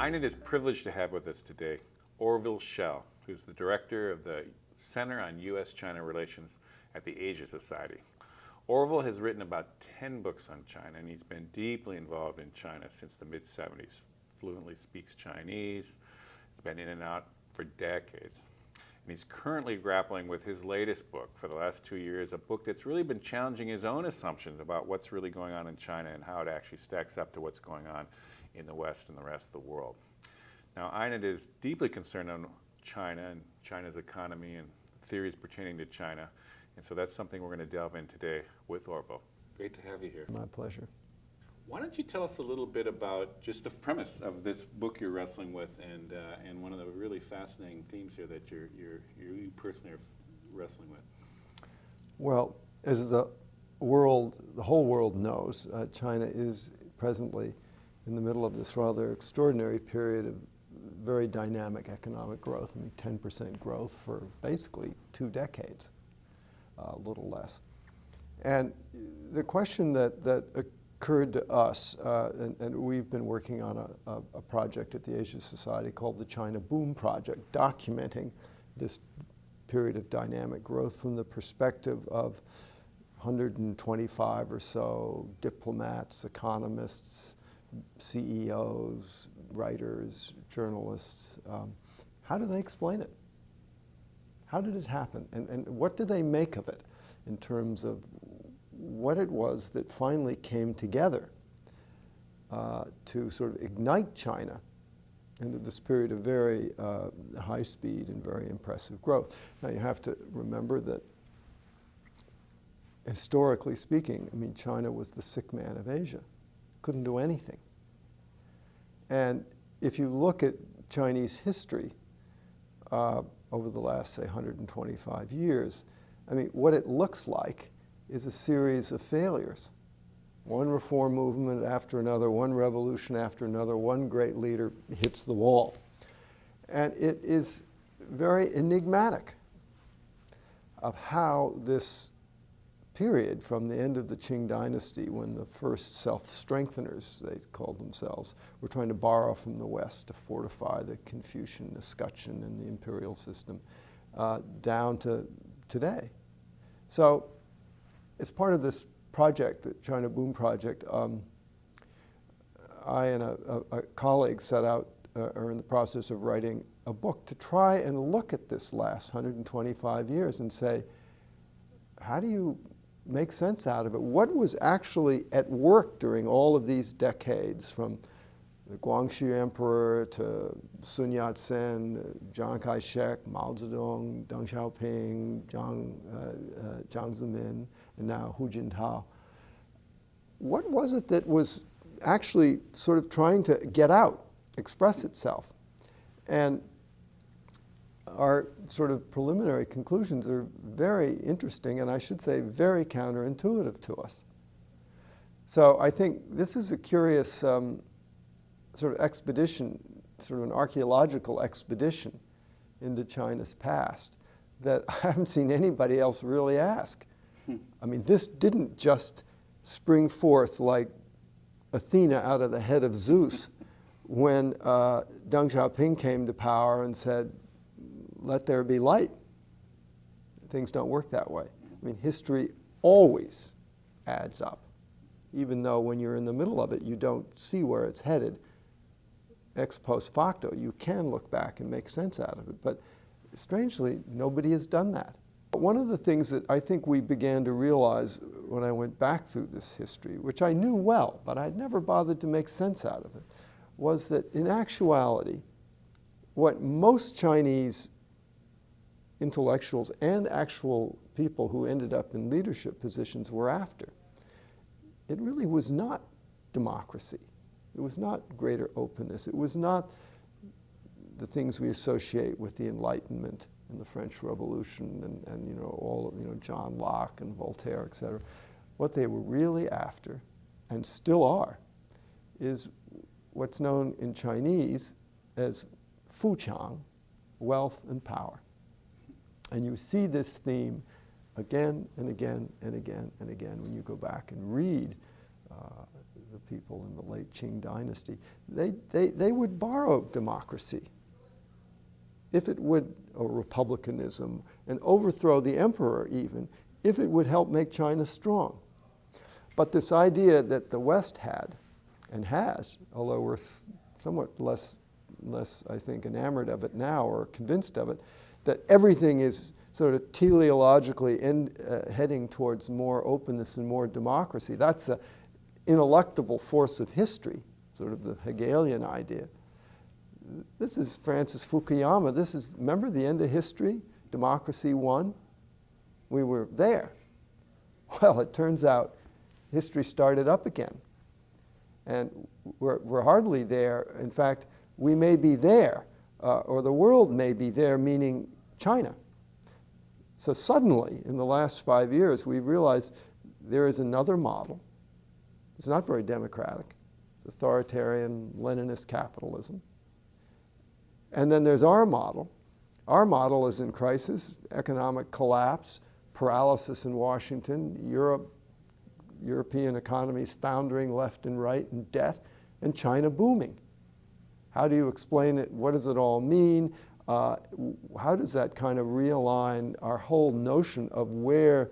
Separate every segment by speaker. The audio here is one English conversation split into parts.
Speaker 1: Einan is privileged to have with us today Orville Schell, who's the director of the Center on U.S.-China Relations at the Asia Society. Orville has written about 10 books on China, and he's been deeply involved in China since the mid-'70s. Fluently speaks Chinese. He's been in and out for decades. And he's currently grappling with his latest book for the last 2 years, a book that's really been challenging his own assumptions about what's really going on in China and how it actually stacks up to what's going on in the West and the rest of the world. Now, Einan is deeply concerned on China and China's economy and theories pertaining to China. And so that's something we're going to delve in today with Orville. Great to have you here.
Speaker 2: My pleasure.
Speaker 1: Why don't you tell us a little bit about just the premise of this book you're wrestling with, and one of the really fascinating themes here that you personally are wrestling with?
Speaker 2: Well, as the whole world knows, China is presently in the middle of this rather extraordinary period of very dynamic economic growth. I mean, 10% growth for basically 2 decades, a little less. And the question that occurred to us, and we've been working on a project at the Asia Society called the China Boom Project, documenting this period of dynamic growth from the perspective of 125 or so diplomats, economists, CEOs, writers, journalists. How do they explain it? How did it happen? And what do they make of it in terms of what it was that finally came together to sort of ignite China into this period of very high speed and very impressive growth? Now, you have to remember that historically speaking, I mean, China was the sick man of Asia. Couldn't do anything. And if you look at Chinese history over the last, say, 125 years, I mean, what it looks like is a series of failures. One reform movement after another, one revolution after another, one great leader hits the wall. And it is very enigmatic of how this period from the end of the Qing dynasty, when the first self-strengtheners, they called themselves, were trying to borrow from the West to fortify the Confucian escutcheon and the imperial system, down to today. So as part of this project, the China Boom Project, I and a colleague set out, are in the process of writing a book to try and look at this last 125 years and say, how do you make sense out of it? What was actually at work during all of these decades, from the Guangxu Emperor to Sun Yat-sen, Chiang Kai-shek, Mao Zedong, Deng Xiaoping, Jiang Zemin, and now Hu Jintao? What was it that was actually sort of trying to get out, express itself? And our sort of preliminary conclusions are very interesting, and I should say very counterintuitive to us. So I think this is a curious sort of expedition, sort of an archaeological expedition into China's past that I haven't seen anybody else really ask. I mean, this didn't just spring forth like Athena out of the head of Zeus when Deng Xiaoping came to power and said, let there be light. Things don't work that way. I mean, history always adds up, even though when you're in the middle of it, you don't see where it's headed. Ex post facto, you can look back and make sense out of it. But strangely, nobody has done that. One of the things that I think we began to realize when I went back through this history, which I knew well, but I'd never bothered to make sense out of it, was that in actuality, what most Chinese intellectuals and actual people who ended up in leadership positions were after, it really was not democracy. It was not greater openness. It was not the things we associate with the Enlightenment and the French Revolution and you know, all of, you know, John Locke and Voltaire, et cetera. What they were really after, and still are, is what's known in Chinese as fuqiang, wealth and power. And you see this theme again and again and again and again when you go back and read the people in the late Qing dynasty, they would borrow democracy if it would, or republicanism, and overthrow the emperor even, if it would help make China strong. But this idea that the West had, and has, although we're somewhat less, I think, enamored of it now or convinced of it, that everything is sort of teleologically heading towards more openness and more democracy. That's the ineluctable force of history, sort of the Hegelian idea. This is Francis Fukuyama. This is, remember the end of history? Democracy won. We were there. Well, it turns out history started up again. And we're hardly there. In fact, we may be there, or the world may be there, meaning China. So suddenly, in the last 5 years, we realized there is another model. It's not very democratic. It's authoritarian, Leninist capitalism. And then there's our model. Our model is in crisis, economic collapse, paralysis in Washington, European economies foundering left and right in debt, and China booming. How do you explain it? What does it all mean? How does that kind of realign our whole notion of where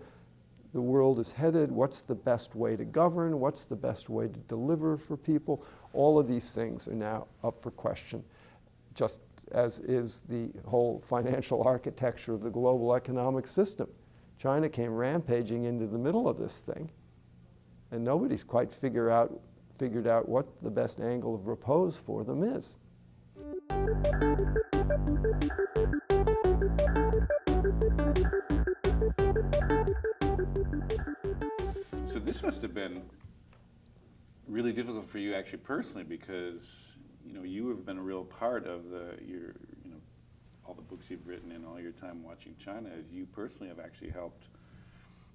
Speaker 2: the world is headed? What's the best way to govern? What's the best way to deliver for people? All of these things are now up for question, just as is the whole financial architecture of the global economic system. China came rampaging into the middle of this thing, and nobody's quite figured out what the best angle of repose for them is.
Speaker 1: So this must have been really difficult for you actually personally, because you have been a real part of your all the books you've written and all your time watching China. You personally have actually helped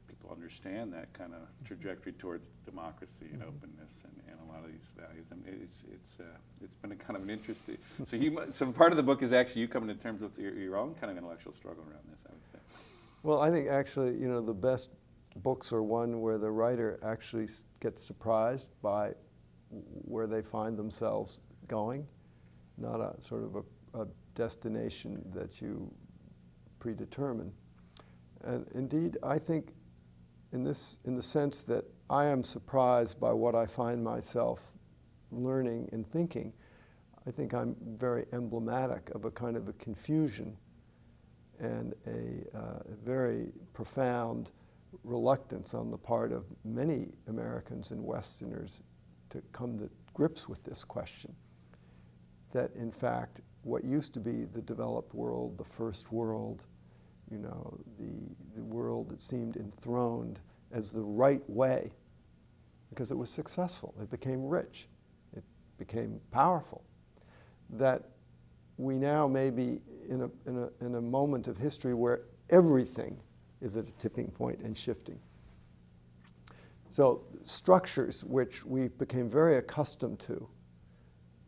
Speaker 1: people understand that kind of trajectory towards democracy and openness and a lot of these values. I mean, it's been a kind of an interesting. So part of the book is actually you coming to terms with your own kind of intellectual struggle around this, I would say.
Speaker 2: Well, I think actually, the best books are one where the writer actually gets surprised by where they find themselves going, not a sort of a destination that you predetermine. And indeed, I think in the sense that I am surprised by what I find myself learning and thinking, I think I'm very emblematic of a kind of a confusion and a very profound reluctance on the part of many Americans and Westerners to come to grips with this question. That in fact, what used to be the developed world, the first world, the world that seemed enthroned as the right way, because it was successful, it became rich, it became powerful, that we now may be in a moment of history where everything is at a tipping point and shifting. So structures which we became very accustomed to,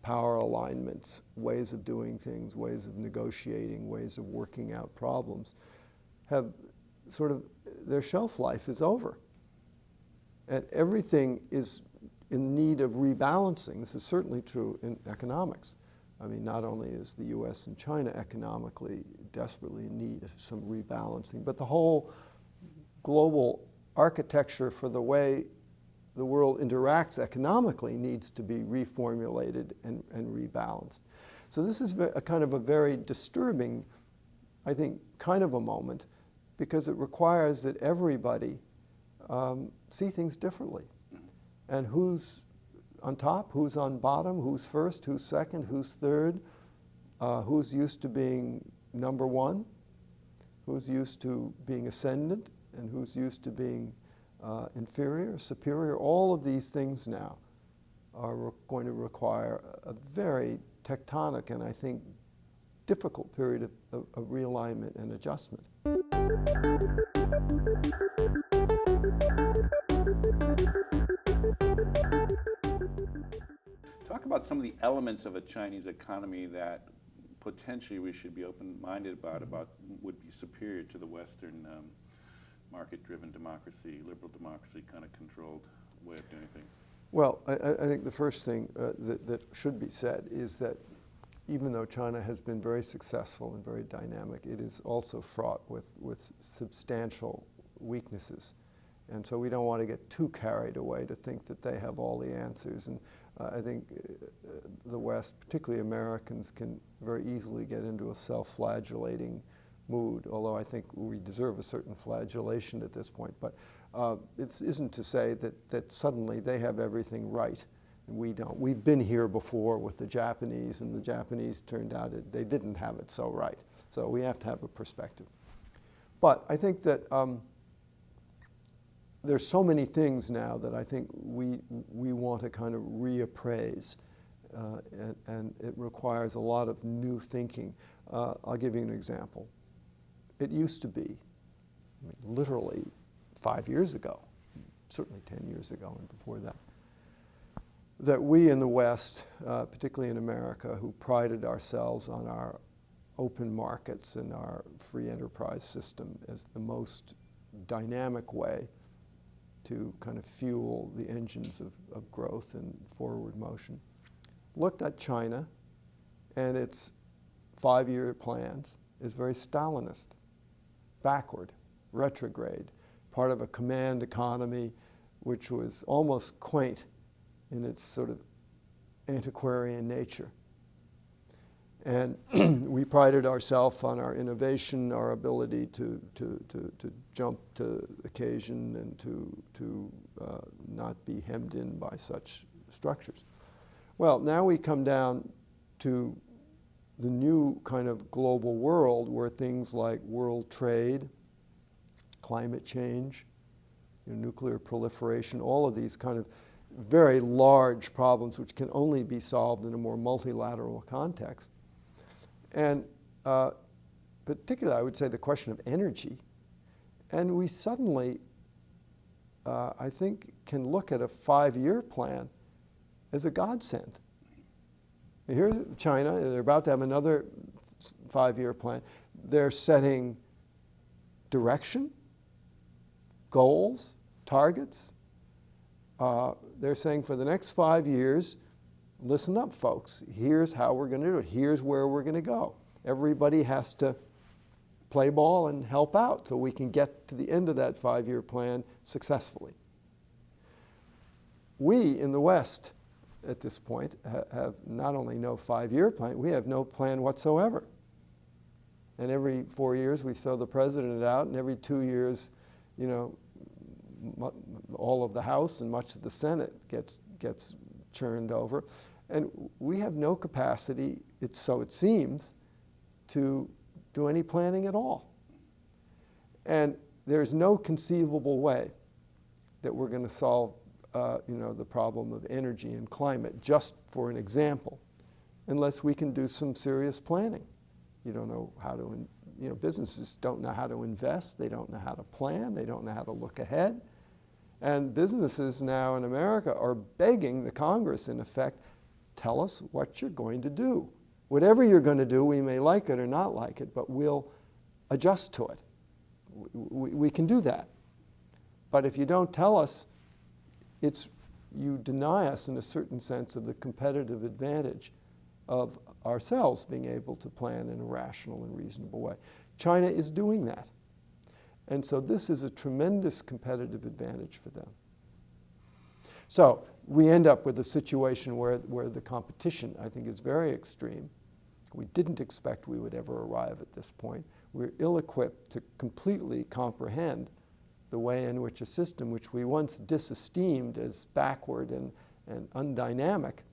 Speaker 2: power alignments, ways of doing things, ways of negotiating, ways of working out problems, have sort of, their shelf life is over. And everything is in need of rebalancing. This is certainly true in economics. I mean, not only is the US and China economically desperately in need of some rebalancing, but the whole global architecture for the way the world interacts economically needs to be reformulated and rebalanced. So this is a kind of a very disturbing, I think, kind of a moment, because it requires that everybody see things differently. And who's on top, who's on bottom, who's first, who's second, who's third, who's used to being number one, who's used to being ascendant, and who's used to being inferior, superior. All of these things now are going to require a very tectonic and I think difficult period of realignment and adjustment.
Speaker 1: Talk about some of the elements of a Chinese economy that potentially we should be open-minded about would be superior to the Western market-driven democracy, liberal democracy kind of controlled way of doing things?
Speaker 2: Well, I think the first thing that should be said is that even though China has been very successful and very dynamic, it is also fraught with substantial weaknesses. And so we don't want to get too carried away to think that they have all the answers. And I think the West, particularly Americans, can very easily get into a self-flagellating mood, although I think we deserve a certain flagellation at this point. But it isn't to say that suddenly they have everything right and we don't. We've been here before with the Japanese, and the Japanese turned out they didn't have it so right. So we have to have a perspective. But I think that there's so many things now that I think we want to kind of reappraise, and it requires a lot of new thinking. I'll give you an example. It used to be, literally 5 years ago, certainly 10 years ago and before that, that we in the West, particularly in America, who prided ourselves on our open markets and our free enterprise system as the most dynamic way to kind of fuel the engines of growth and forward motion, looked at China and its 5-year plans as very Stalinist, backward, retrograde, part of a command economy which was almost quaint in its sort of antiquarian nature. And we prided ourselves on our innovation, our ability to jump to occasion and to not be hemmed in by such structures. Well, now we come down to the new kind of global world where things like world trade, climate change, nuclear proliferation, all of these kind of very large problems which can only be solved in a more multilateral context. And particularly, I would say, the question of energy. And we suddenly, I think, can look at a 5-year plan as a godsend. Here's China. They're about to have another 5-year plan. They're setting direction, goals, targets. They're saying for the next 5 years, listen up, folks. Here's how we're going to do it. Here's where we're going to go. Everybody has to play ball and help out so we can get to the end of that 5-year plan successfully. We in the West at this point have not only no 5-year plan, we have no plan whatsoever. And every 4 years we throw the president out, and every 2 years, all of the House and much of the Senate gets churned over. And we have no capacity, so it seems, to do any planning at all. And there's no conceivable way that we're going to solve the problem of energy and climate, just for an example, unless we can do some serious planning. You don't know how to, businesses don't know how to invest, they don't know how to plan, they don't know how to look ahead. And businesses now in America are begging the Congress, in effect, tell us what you're going to do. Whatever you're going to do, we may like it or not like it, but we'll adjust to it. We can do that. But if you don't tell us, you deny us, in a certain sense, of the competitive advantage of ourselves being able to plan in a rational and reasonable way. China is doing that. And so this is a tremendous competitive advantage for them. So we end up with a situation where the competition, I think, is very extreme. We didn't expect we would ever arrive at this point. We're ill-equipped to completely comprehend the way in which a system which we once disesteemed as backward and undynamic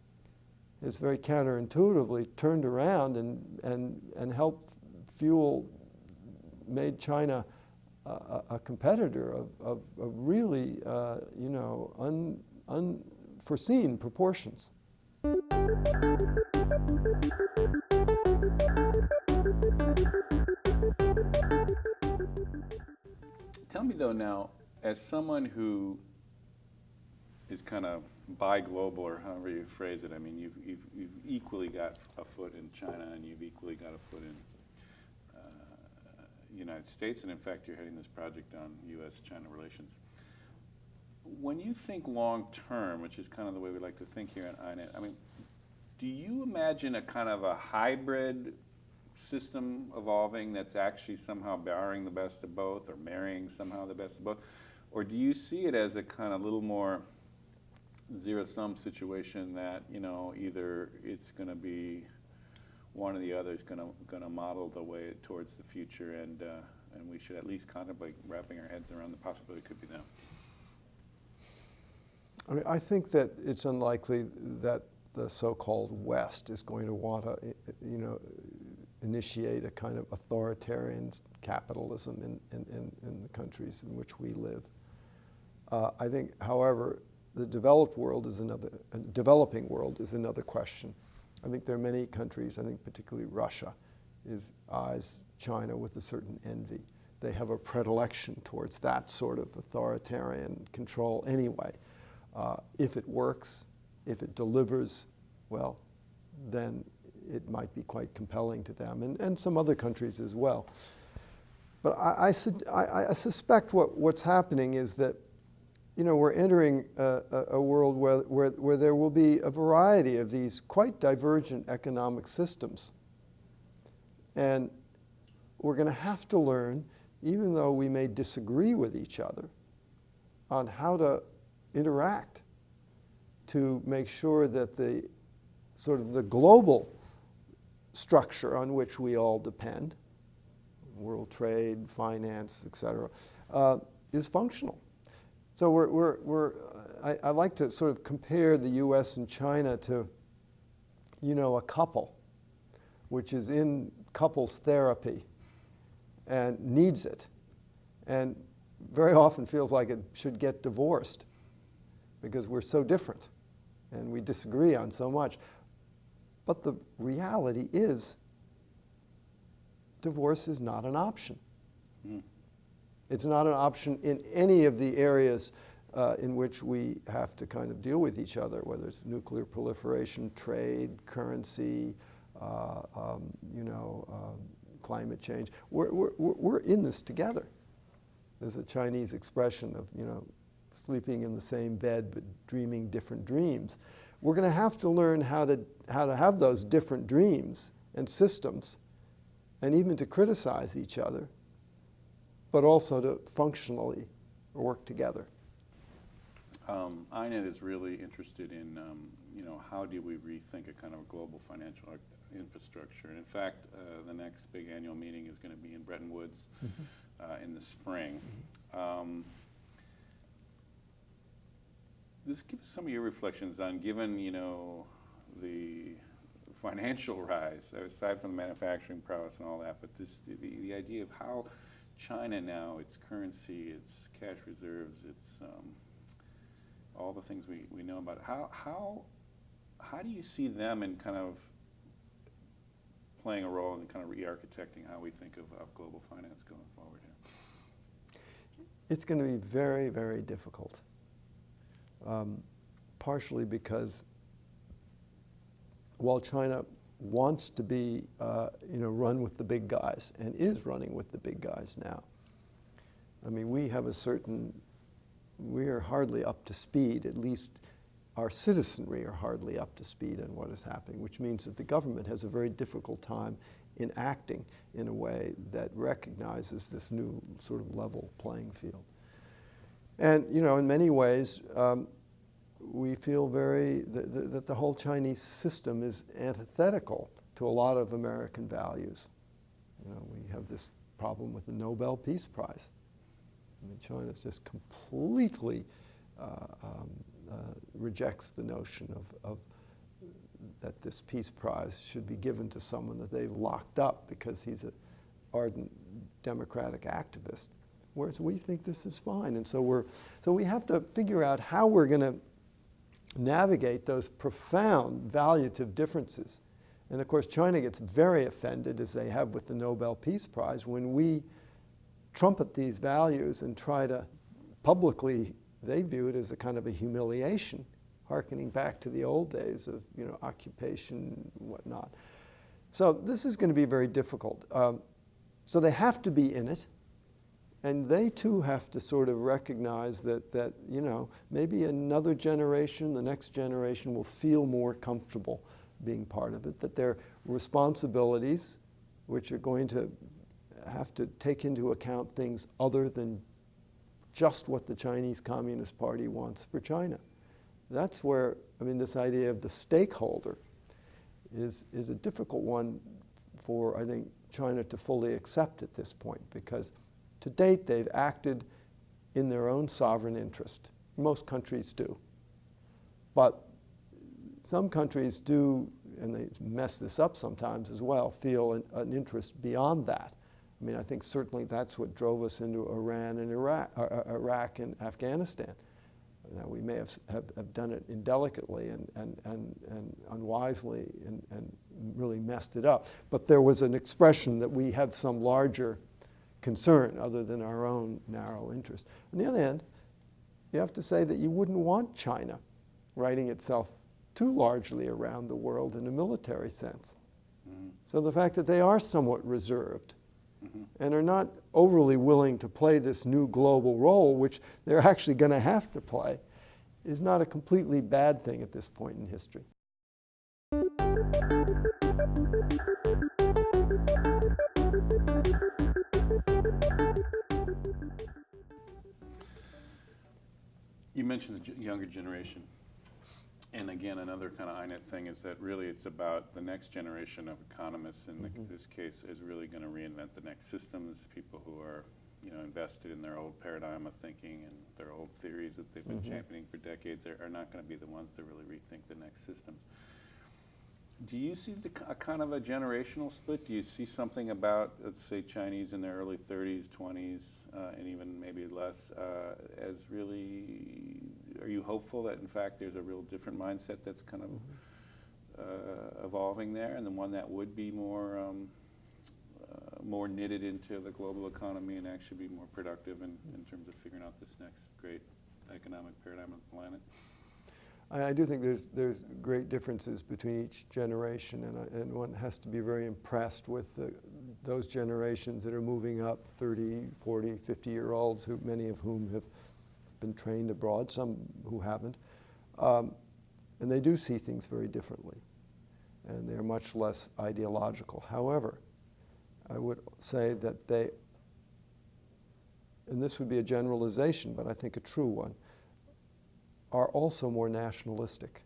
Speaker 2: is very counterintuitively turned around and helped made China a competitor of really, unforeseen proportions.
Speaker 1: Tell me, though, now, as someone who is kind of bi-global, or however you phrase it, I mean, you've equally got a foot in China and you've equally got a foot in United States, and in fact, you're heading this project on U.S.-China relations. when you think long term, which is kind of the way we like to think here at INET, I mean, do you imagine a kind of a hybrid system evolving that's actually somehow borrowing the best of both or marrying somehow the best of both? Or do you see it as a kind of little more zero-sum situation that, you know, either it's going to be one or the other is going to model the way towards the future, and we should at least contemplate wrapping our heads around the possibility it could be them?
Speaker 2: I mean, I think that it's unlikely that the so-called West is going to want to, you know, initiate a kind of authoritarian capitalism in the countries in which we live. I think, however, the developing world is another question. I think there are many countries, I think particularly Russia, eyes China with a certain envy. They have a predilection towards that sort of authoritarian control anyway. If it works, if it delivers, well, then it might be quite compelling to them, and some other countries as well. But I suspect what's happening is that, you know, we're entering a world where there will be a variety of these quite divergent economic systems. And we're going to have to learn, even though we may disagree with each other, on how to interact to make sure that the sort of the global structure on which we all depend, world trade, finance, et cetera, is functional. So I like to sort of compare the US and China to, you know, a couple which is in couples therapy and needs it, and very often feels like it should get divorced because we're so different and we disagree on so much. But the reality is, divorce is not an option. Mm. It's not an option in any of the areas in which we have to kind of deal with each other, whether it's nuclear proliferation, trade, currency, climate change. We're in this together. There's a Chinese expression of, you know, sleeping in the same bed but dreaming different dreams. We're going to have to learn how to have those different dreams and systems, and even to criticize each other, but also to functionally work together.
Speaker 1: INET is really interested in, how do we rethink a kind of a global financial infrastructure. And in fact, the next big annual meeting is going to be in Bretton Woods in the spring. Just give us some of your reflections on, given, the financial rise, aside from the manufacturing prowess and all that, but this, the idea of how China now, its currency, its cash reserves, its all the things we know about it. How do you see them in kind of playing a role in kind of re-architecting how we think of global finance going forward here?
Speaker 2: It's going to be very, very difficult. Partially because while China wants to be, run with the big guys and is running with the big guys now, I mean, we are hardly up to speed, at least our citizenry are hardly up to speed on what is happening, which means that the government has a very difficult time in acting in a way that recognizes this new sort of level playing field. And, in many ways, we feel that the whole Chinese system is antithetical to a lot of American values. We have this problem with the Nobel Peace Prize. I mean, China just completely rejects the notion of that this Peace Prize should be given to someone that they've locked up because he's an ardent democratic activist, whereas we think this is fine. And so we have to figure out how we're going to navigate those profound valuative differences. And of course, China gets very offended, as they have with the Nobel Peace Prize, when we trumpet these values and try to publicly, they view it as a kind of a humiliation, hearkening back to the old days of occupation and whatnot. So this is going to be very difficult. So they have to be in it, And they too have to sort of recognize that you know, maybe another generation, the next generation, will feel more comfortable being part of it, that their responsibilities, which are going to have to take into account things other than just what the Chinese Communist Party wants for China. That's where, I mean, this idea of the stakeholder is a difficult one for, I think, China to fully accept at this point, because to date they've acted in their own sovereign interest. Most countries do. But some countries do, and they mess this up sometimes as well, feel an interest beyond that. I mean, I think certainly that's what drove us into Iran and Iraq and Afghanistan. Now, we may have done it indelicately and unwisely and really messed it up. But there was an expression that we have some larger concern other than our own narrow interest. On the other hand, you have to say that you wouldn't want China writing itself too largely around the world in a military sense. Mm-hmm. So the fact that they are somewhat reserved and are not overly willing to play this new global role, which they're actually going to have to play, is not a completely bad thing at this point in history.
Speaker 1: You mentioned the younger generation. And again, another kind of INET thing is that really it's about the next generation of economists, in this case, is really going to reinvent the next systems. People who are, you know, invested in their old paradigm of thinking and their old theories that they've been championing for decades are not going to be the ones that really rethink the next systems. Do you see a kind of a generational split? Do you see something about, let's say, Chinese in their early 30s, 20s, and even maybe less, as really, are you hopeful that in fact there's a real different mindset that's kind of evolving there, and the one that would be more more knitted into the global economy and actually be more productive in terms of figuring out this next great economic paradigm of the planet?
Speaker 2: I do think there's great differences between each generation, and one has to be very impressed with those generations that are moving up, 30, 40, 50-year-olds, many of whom have been trained abroad, some who haven't. And they do see things very differently, and they're much less ideological. However, I would say that they, and this would be a generalization, but I think a true one, are also more nationalistic.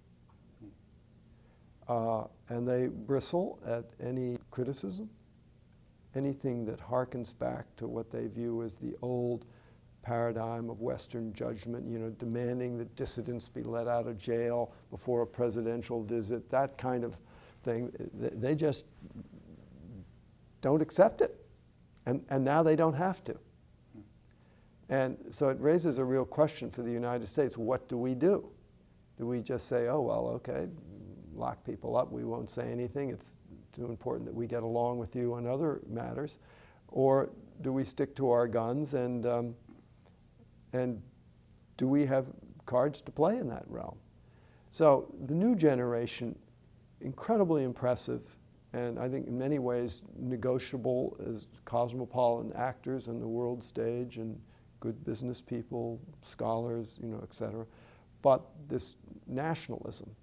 Speaker 2: And they bristle at any criticism, anything that harkens back to what they view as the old paradigm of Western judgment, you know, demanding that dissidents be let out of jail before a presidential visit, that kind of thing. They just don't accept it. And now they don't have to. And so it raises a real question for the United States. What do we do? Do we just say, oh, well, okay, lock people up, we won't say anything, it's too important that we get along with you on other matters? Or do we stick to our guns, and do we have cards to play in that realm? So the new generation, incredibly impressive, and I think in many ways negotiable as cosmopolitan actors on the world stage, and good business people, scholars, you know, et cetera. But this nationalism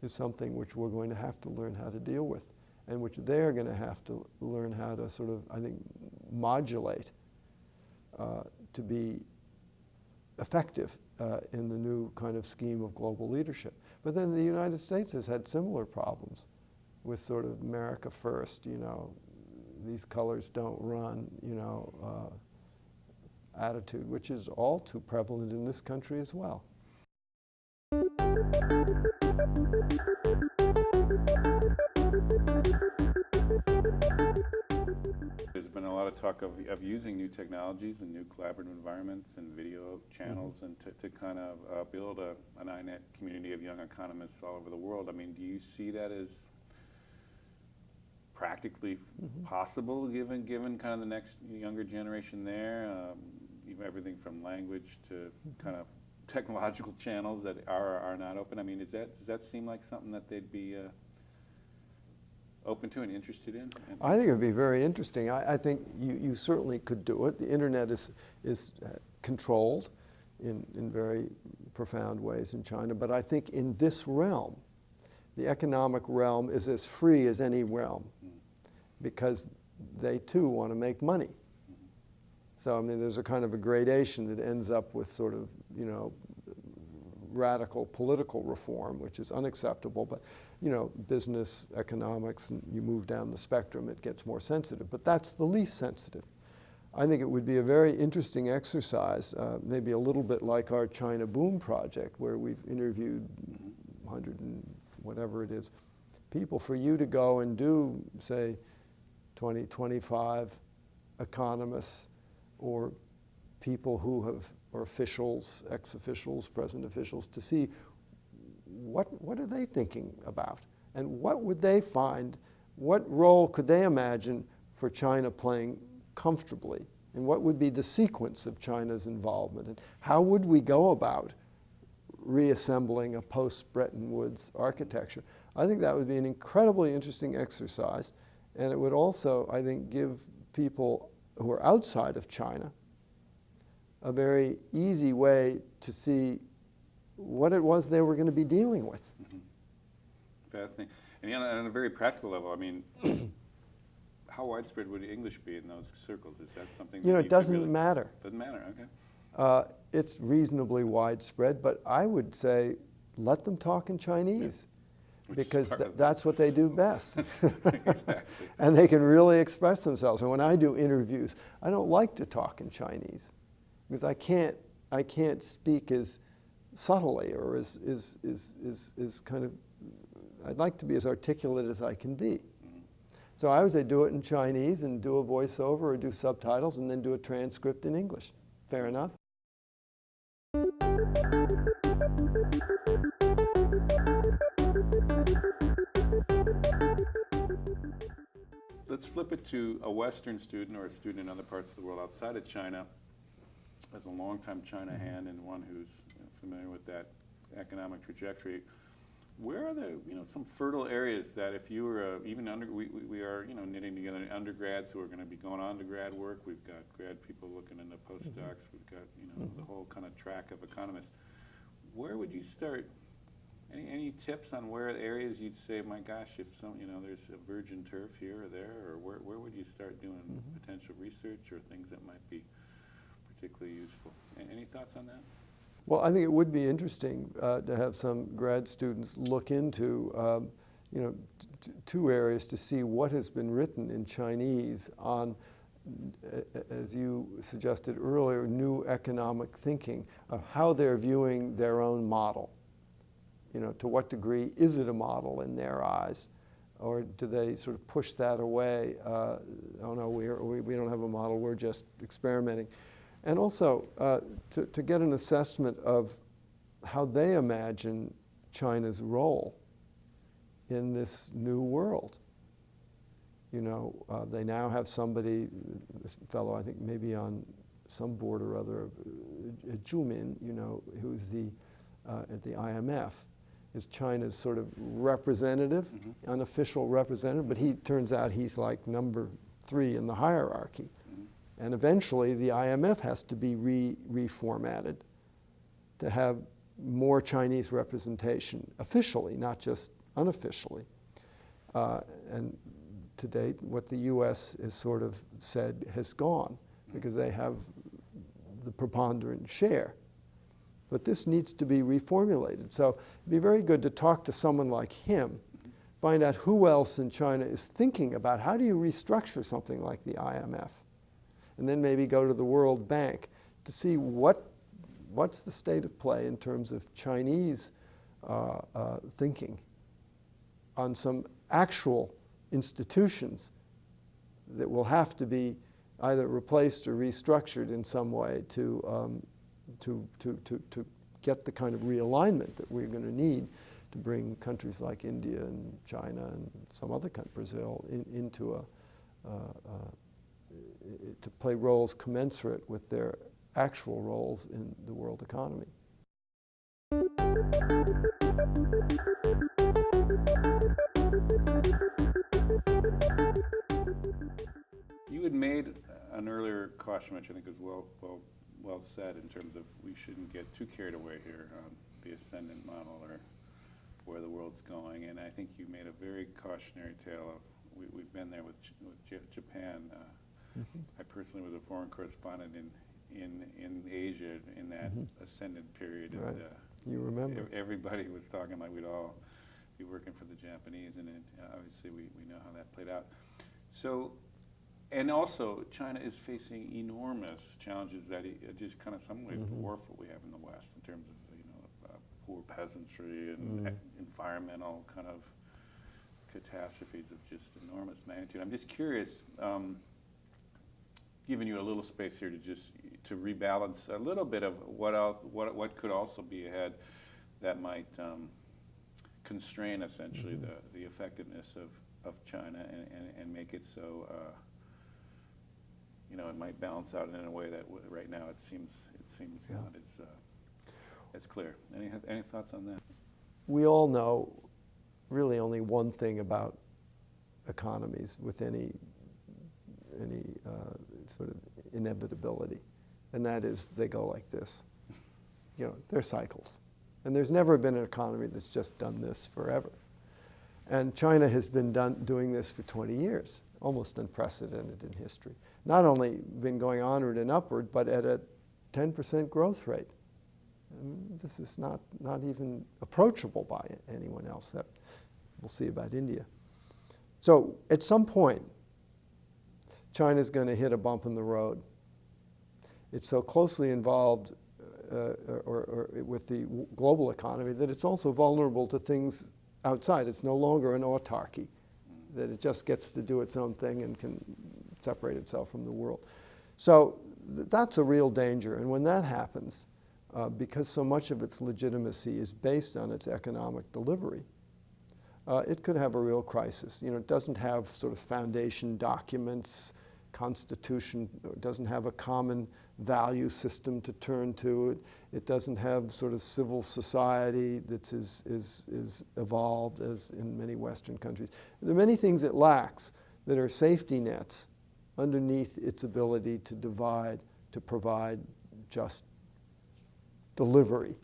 Speaker 2: is something which we're going to have to learn how to deal with, and which they're going to have to learn how to sort of, I think, modulate to be effective in the new kind of scheme of global leadership. But then the United States has had similar problems with sort of America first, you know, these colors don't run, you know, attitude, which is all too prevalent in this country as well.
Speaker 1: There's been a lot of talk of using new technologies and new collaborative environments and video channels and to kind of build an INET community of young economists all over the world. I mean, do you see that as practically possible given kind of the next younger generation there? Everything from language to kind of technological channels that are not open. I mean, does that seem like something that they'd be open to and interested in?
Speaker 2: I think it would be very interesting. I think you certainly could do it. The internet is controlled in very profound ways in China, but I think in this realm, the economic realm is as free as any realm because they too want to make money. So I mean, there's a kind of a gradation that ends up with sort of, you know, radical political reform, which is unacceptable, but you know, business, economics, and you move down the spectrum, it gets more sensitive, but that's the least sensitive. I think it would be a very interesting exercise, maybe a little bit like our China Boom project, where we've interviewed 100 and whatever it is, people, for you to go and do, say, 20, 25 economists or people who have, or officials, ex-officials, present officials, to see what are they thinking about and what would they find, what role could they imagine for China playing comfortably, and what would be the sequence of China's involvement, and how would we go about reassembling a post-Bretton Woods architecture. I think that would be an incredibly interesting exercise, and it would also, I think, give people who are outside of China a very easy way to see what it was they were going to be dealing with.
Speaker 1: Fascinating. And on a very practical level, I mean, how widespread would English be in those circles? Is that something
Speaker 2: You know,
Speaker 1: that
Speaker 2: it doesn't matter.
Speaker 1: Doesn't matter, okay.
Speaker 2: It's reasonably widespread, but I would say let them talk in Chinese, because that's what they do best.
Speaker 1: Exactly.
Speaker 2: And they can really express themselves. And when I do interviews, I don't like to talk in Chinese, because I can't speak as subtly or as kind of, I'd like to be as articulate as I can be. So I would say do it in Chinese and do a voiceover or do subtitles and then do a transcript in English. Fair enough?
Speaker 1: Let's flip it to a Western student or a student in other parts of the world outside of China, as a longtime China hand and one who's familiar with that economic trajectory. Where are the some fertile areas that if you were we are knitting together undergrads who are going to be going on to grad work. We've got grad people looking into postdocs. We've got the whole kind of track of economists. Where would you start? Any tips on where areas you'd say, my gosh, if there's a virgin turf here or there, or where would you start doing potential research or things that might be particularly useful? Any thoughts on that?
Speaker 2: Well, I think it would be interesting to have some grad students look into, two areas to see what has been written in Chinese on, as you suggested earlier, new economic thinking, of how they're viewing their own model. To what degree is it a model in their eyes? Or do they sort of push that away? Oh no, we don't have a model, we're just experimenting. And also to get an assessment of how they imagine China's role in this new world. They now have somebody, this fellow I think maybe on some board or other, Zhumin, who's at the IMF, is China's sort of representative, unofficial representative, but he turns out he's like number 3 in the hierarchy. And eventually the IMF has to be reformatted to have more Chinese representation officially, not just unofficially. And to date, what the US has sort of said has gone, because they have the preponderant share. But this needs to be reformulated. So it'd be very good to talk to someone like him, find out who else in China is thinking about how do you restructure something like the IMF, and then maybe go to the World Bank to see what's the state of play in terms of Chinese thinking on some actual institutions that will have to be either replaced or restructured in some way to get the kind of realignment that we're going to need to bring countries like India and China and some other country, Brazil, into to play roles commensurate with their actual roles in the world economy.
Speaker 1: made an earlier caution, which I think is well said in terms of we shouldn't get too carried away here on the ascendant model or where the world's going. And I think you made a very cautionary tale of we've been there with Japan. I personally was a foreign correspondent in Asia in that ascendant period.
Speaker 2: Right.
Speaker 1: And,
Speaker 2: you remember.
Speaker 1: Everybody was talking like we'd all be working for the Japanese, and obviously we know how that played out. So, and also China is facing enormous challenges that just kind of some ways dwarf what we have in the West in terms of poor peasantry and environmental kind of catastrophes of just enormous magnitude. I'm just curious, giving you a little space here to rebalance a little bit of what could also be ahead that might constrain essentially the effectiveness of China and make it so it might balance out in a way that right now it seems not as clear. Any thoughts on that?
Speaker 2: We all know really only one thing about economies with any sort of inevitability, and that is they go like this. They're cycles. And there's never been an economy that's just done this forever. And China has been doing this for 20 years, almost unprecedented in history. Not only been going onward and upward, but at a 10% growth rate. This is not even approachable by anyone else. We'll see about India. So at some point, China's going to hit a bump in the road. It's so closely involved or with the global economy that it's also vulnerable to things outside. It's no longer an autarky, that it just gets to do its own thing and can separate itself from the world. So that's a real danger. And when that happens, because so much of its legitimacy is based on its economic delivery, it could have a real crisis. It doesn't have sort of foundation documents, constitution, it doesn't have a common value system to turn to. It doesn't have sort of civil society that's as evolved as in many Western countries. There are many things it lacks that are safety nets underneath its ability to provide just delivery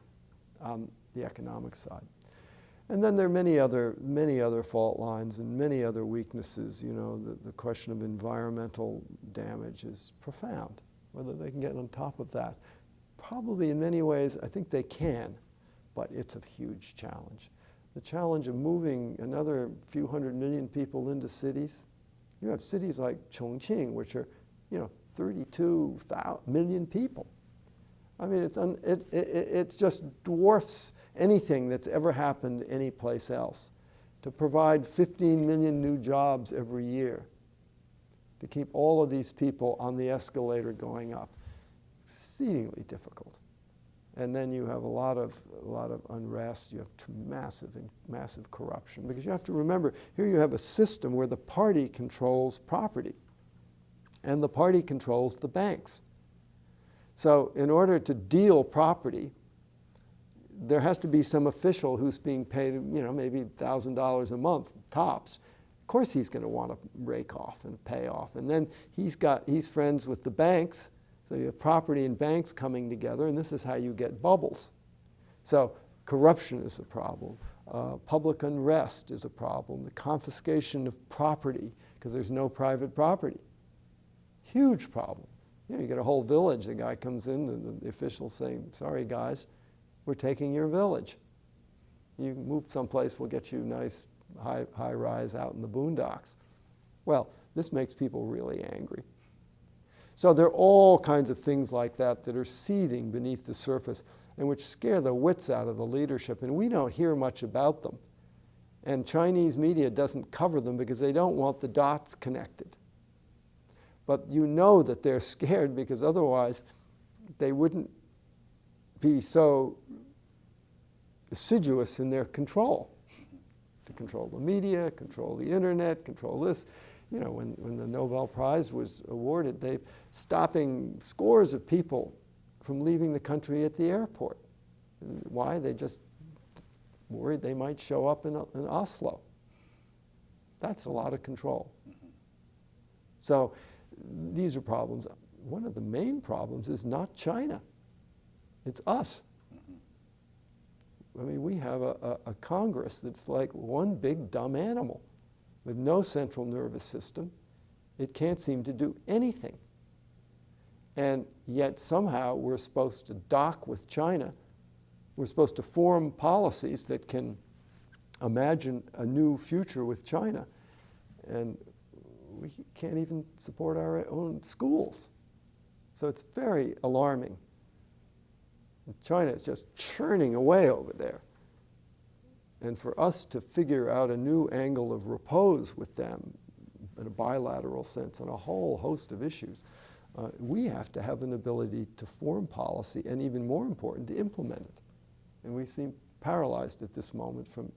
Speaker 2: on the economic side. And then there are many other fault lines and many other weaknesses. The question of environmental damage is profound. Whether they can get on top of that, probably in many ways, I think they can, but it's a huge challenge. The challenge of moving another few 100 million people into cities. You have cities like Chongqing, which are, 32 million people. I mean, it just dwarfs anything that's ever happened any place else. To provide 15 million new jobs every year, to keep all of these people on the escalator going up, exceedingly difficult. And then you have a lot of unrest. You have massive corruption, because you have to remember here you have a system where the party controls property, and the party controls the banks. So in order to deal property, there has to be some official who's being paid, maybe $1,000 a month tops. Of course he's going to want to rake off and pay off. And then he's friends with the banks, so you have property and banks coming together, and this is how you get bubbles. So corruption is a problem. Public unrest is a problem. The confiscation of property, because there's no private property. Huge problem. You get a whole village, the guy comes in, and the official's saying, sorry guys, we're taking your village. You move someplace, we'll get you nice high rise out in the boondocks. Well, this makes people really angry. So there are all kinds of things like that are seething beneath the surface and which scare the wits out of the leadership, and we don't hear much about them. And Chinese media doesn't cover them because they don't want the dots connected. But you know that they're scared, because otherwise they wouldn't be so assiduous in their control. To control the media, control the internet, control this. When the Nobel Prize was awarded, they're stopping scores of people from leaving the country at the airport. Why? They just worried they might show up in Oslo. That's a lot of control. So these are problems. One of the main problems is not China. It's us. I mean, we have a Congress that's like one big dumb animal with no central nervous system. It can't seem to do anything. And yet somehow we're supposed to dock with China. We're supposed to form policies that can imagine a new future with China. And we can't even support our own schools. So it's very alarming. China is just churning away over there. And for us to figure out a new angle of repose with them in a bilateral sense on a whole host of issues, we have to have an ability to form policy and, even more important, to implement it. And we seem paralyzed at this moment from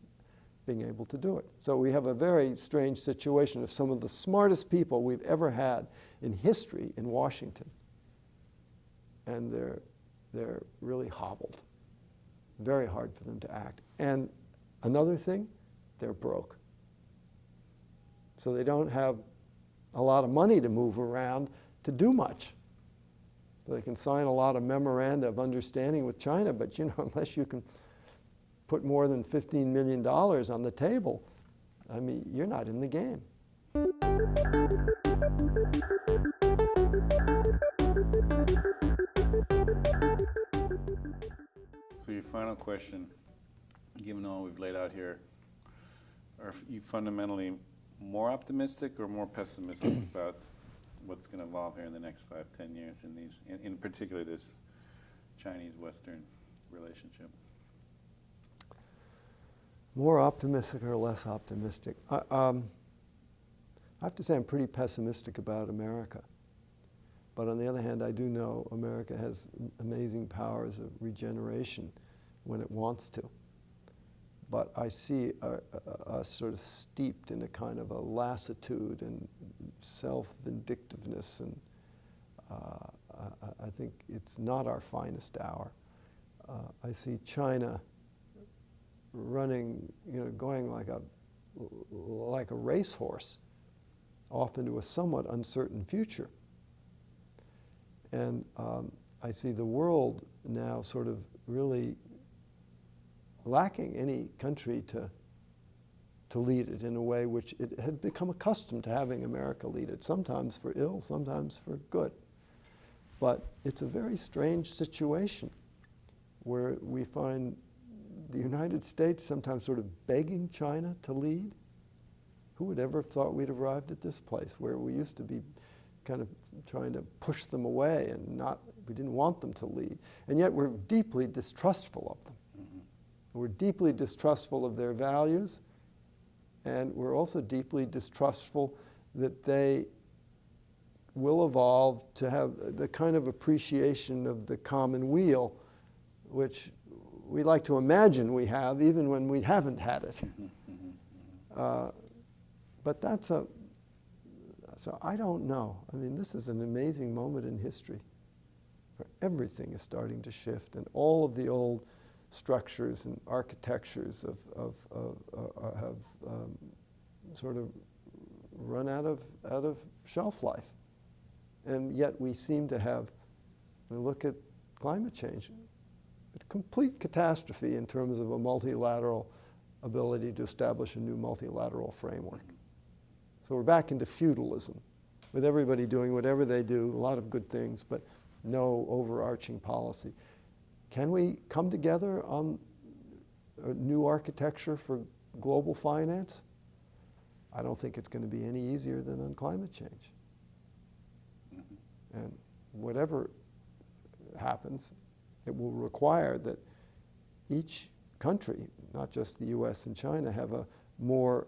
Speaker 2: being able to do it. So we have a very strange situation of some of the smartest people we've ever had in history in Washington. And they're really hobbled. Very hard for them to act. And another thing, they're broke. So they don't have a lot of money to move around to do much. So they can sign a lot of memoranda of understanding with China, but unless you can put more than $15 million on the table, I mean, you're not in the game.
Speaker 1: So your final question, given all we've laid out here, are you fundamentally more optimistic or more pessimistic about what's going to evolve here in the next 5-10 years in particular this Chinese-Western relationship?
Speaker 2: More optimistic or less optimistic? I have to say I'm pretty pessimistic about America. But on the other hand, I do know America has amazing powers of regeneration when it wants to. But I see us sort of steeped in a kind of a lassitude and self-vindictiveness, and I think it's not our finest hour. I see China running, going like a racehorse off into a somewhat uncertain future. And I see the world now sort of really lacking any country to lead it in a way which it had become accustomed to having America lead it, sometimes for ill, sometimes for good. But it's a very strange situation where we find the United States sometimes sort of begging China to lead. Who would ever have thought we'd arrived at this place where we used to be kind of trying to push them away and we didn't want them to lead. And yet we're deeply distrustful of them. Mm-hmm. We're deeply distrustful of their values, and we're also deeply distrustful that they will evolve to have the kind of appreciation of the common weal which we like to imagine we have, even when we haven't had it. But so I don't know. I mean, this is an amazing moment in history where everything is starting to shift, and all of the old structures and architectures have sort of run out of shelf life. And yet we seem to have, look at climate change, a complete catastrophe in terms of a multilateral ability to establish a new multilateral framework. So we're back into feudalism, with everybody doing whatever they do, a lot of good things, but no overarching policy. Can we come together on a new architecture for global finance? I don't think it's going to be any easier than on climate change. And whatever happens, it will require that each country, not just the US and China, have a more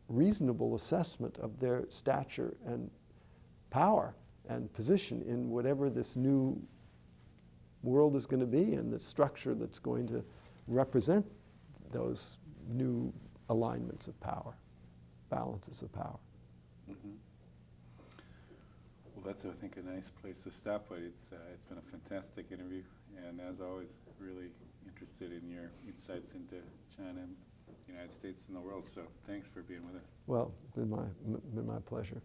Speaker 2: reasonable assessment of their stature and power and position in whatever this new world is going to be, and the structure that's going to represent those new alignments of power, balances of power.
Speaker 1: Mm-hmm. Well, that's, I think, a nice place to stop, but it's been a fantastic interview, and as always, really interested in your insights into China, the United States, and the world. So thanks for being with us.
Speaker 2: Well, it's been my pleasure.